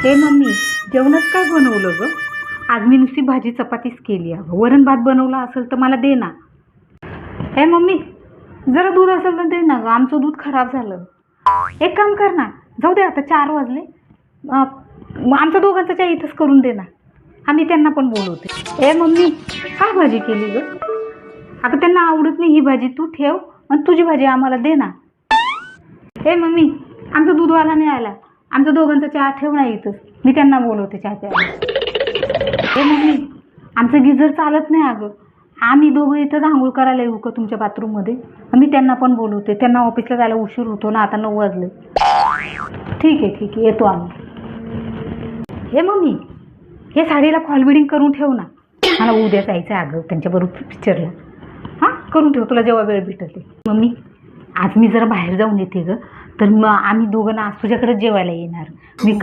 हे मम्मी, जेवणात काय बनवलं ग? आज मी नुसती भाजी चपातीच केली आहे. वरण भात बनवला असेल तर मला दे ना. हे मम्मी, जरा दूध असेल तर दे ना ग, आमचं दूध खराब झालं. एक काम कर ना, जाऊ दे आता 4 वाजले. आमच्या दोघांचं चहा इथंच करून दे ना, आम्ही त्यांना पण बोलवते. ए मम्मी, काय भाजी केली ग? अगं त्यांना आवडत नाही ही भाजी, तू ठेव आणि तुझी भाजी आम्हाला दे ना. हे मम्मी, आमचा दूधवाला नाही आला, आमच्या दोघांचा चहा ठेव ना इथंच, मी त्यांना बोलवते चहा प्यायला. हे मम्मी, आमचं गिझर चालत नाही अगं, आम्ही दोघं इथंच आंघोळ करायला येऊ का तुमच्या बाथरूममध्ये? मी त्यांना पण बोलवते, त्यांना ऑफिसला जायला उशीर होतो ना, आता 9 वाजले. ठीक आहे येतो आम्ही. हे मम्मी, हे साडीला फॉल बिडिंग करून ठेव ना, मला उद्या जायचं आहे अगं त्यांच्याबरोबर पिक्चरला. हां, करून ठेव, तुला जेव्हा वेळ भेटेल ते. मम्मी, आज मी जरा बाहेर जाऊन येते ग, तर मग आम्ही दोघं ना आज तुझ्याकडेच जेवायला येणार. मी